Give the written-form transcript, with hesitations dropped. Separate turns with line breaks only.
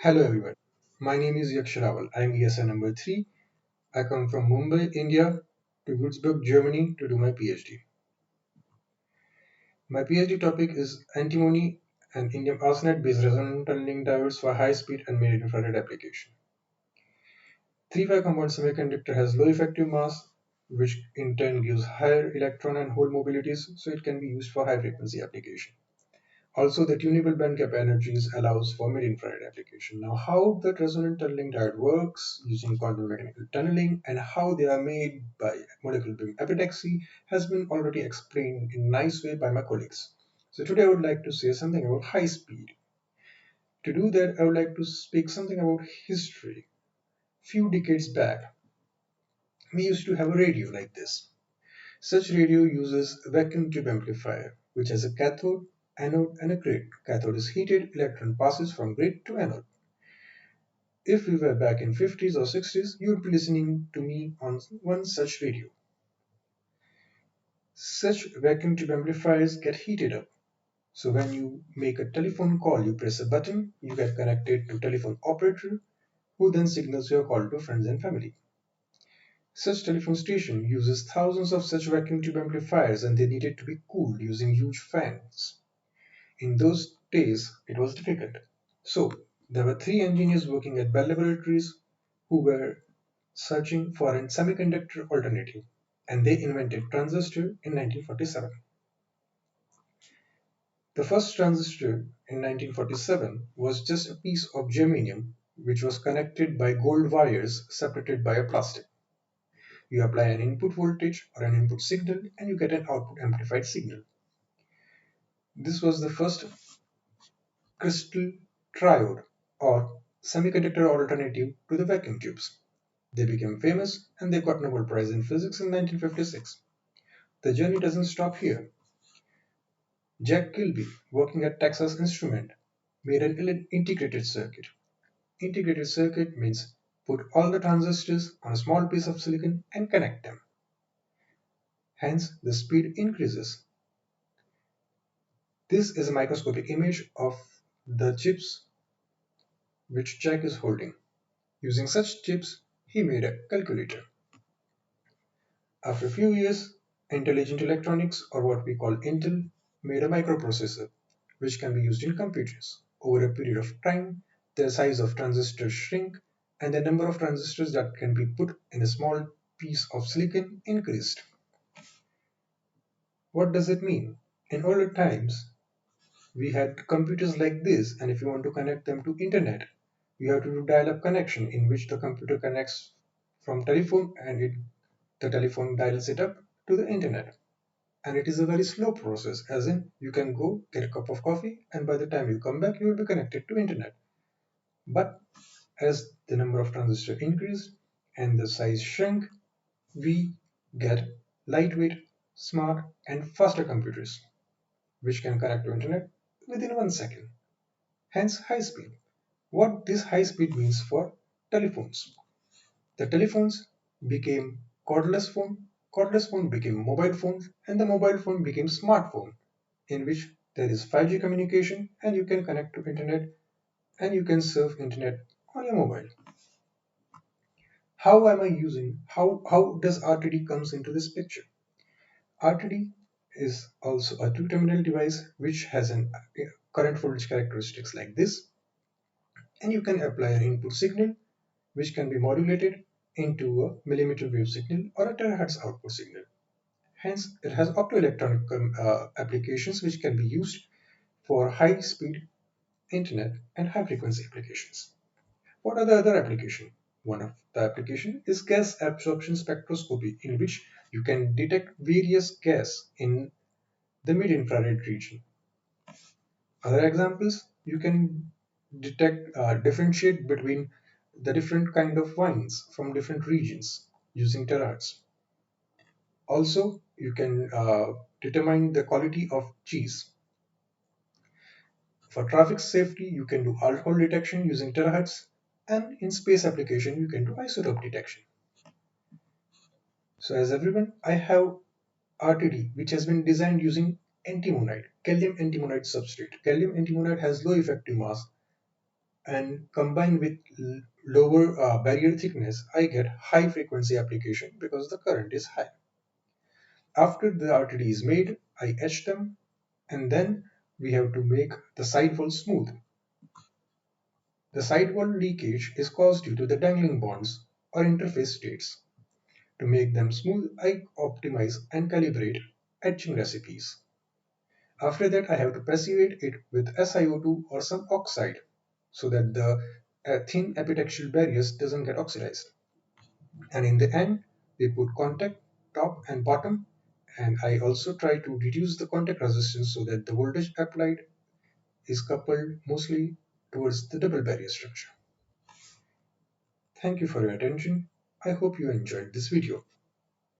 Hello everyone. My name is Yaksh Rawal. I am ESR number 3. I come from Mumbai, India to Würzburg, Germany to do my PhD. My PhD topic is antimony and indium arsenide based resonant tunneling diodes for high speed and mid infrared application. 3-5 compound semiconductor has low effective mass, which in turn gives higher electron and hole mobilities, so it can be used for high frequency application. Also, the tunable bandgap energies allows for mid-infrared application. Now, how the resonant tunneling diode works using quantum mechanical tunneling and how they are made by molecular beam epitaxy has been already explained in a nice way by my colleagues. So today I would like to say something about high speed. To do that, I would like to speak something about history. Few decades back, we used to have a radio like this. Such radio uses a vacuum tube amplifier, which has a cathode, anode, and a grid. Cathode is heated, electron passes from grid to anode. If we were back in 50s or 60s, you would be listening to me on one such radio. Such vacuum tube amplifiers get heated up. So when you make a telephone call, you press a button, you get connected to telephone operator, who then signals your call to friends and family. Such telephone station uses thousands of such vacuum tube amplifiers and they needed to be cooled using huge fans. In those days, it was difficult. So, there were three engineers working at Bell Laboratories who were searching for a semiconductor alternative, and they invented transistor in 1947. The first transistor in 1947 was just a piece of germanium which was connected by gold wires separated by a plastic. You apply an input voltage or an input signal and you get an output amplified signal. This was the first crystal triode or semiconductor alternative to the vacuum tubes. They became famous and they got Nobel Prize in Physics in 1956. The journey doesn't stop here. Jack Kilby, working at Texas Instrument, made an integrated circuit. Integrated circuit means put all the transistors on a small piece of silicon and connect them. Hence, the speed increases. This is a microscopic image of the chips which Jack is holding. Using such chips, he made a calculator. After a few years, Intelligent Electronics, or what we call Intel, made a microprocessor, which can be used in computers. Over a period of time, the size of transistors shrink and the number of transistors that can be put in a small piece of silicon increased. What does it mean? In older times, we had computers like this, and if you want to connect them to internet, you have to do dial-up connection in which the computer connects from telephone and the telephone dials it up to the internet. And it is a very slow process, as in you can go get a cup of coffee and by the time you come back you will be connected to internet. But as the number of transistors increased and the size shrank, we get lightweight, smart and faster computers which can connect to internet within 1 second. Hence high speed. What this high speed means for telephones. The telephones became cordless phone became mobile phones, and the mobile phone became smartphone, in which there is 5G communication and you can connect to internet and you can surf internet on your mobile. How does RTD comes into this picture? RTD is also a two-terminal device which has an current voltage characteristics like this, and you can apply an input signal which can be modulated into a millimeter wave signal or a terahertz output signal. Hence, it has optoelectronic applications which can be used for high-speed internet and high-frequency applications. What are the other applications? One of the application is gas absorption spectroscopy, in which you can detect various gas in the mid-infrared region. Other examples, you can differentiate between the different kind of wines from different regions using terahertz. Also, you can determine the quality of cheese. For traffic safety, you can do alcohol detection using terahertz, and in space application, you can do isotope detection. So as everyone, I have RTD, which has been designed using antimonide, gallium antimonide substrate. Gallium antimonide has low effective mass and combined with lower barrier thickness, I get high frequency application because the current is high. After the RTD is made, I etch them, and then we have to make the sidewall smooth. The sidewall leakage is caused due to the dangling bonds or interface states. To make them smooth, I optimize and calibrate etching recipes. After that, I have to passivate it with SiO2 or some oxide so that the thin epitaxial barriers doesn't get oxidized. And in the end, we put contact top and bottom, and I also try to reduce the contact resistance so that the voltage applied is coupled mostly towards the double barrier structure. Thank you for your attention. I hope you enjoyed this video.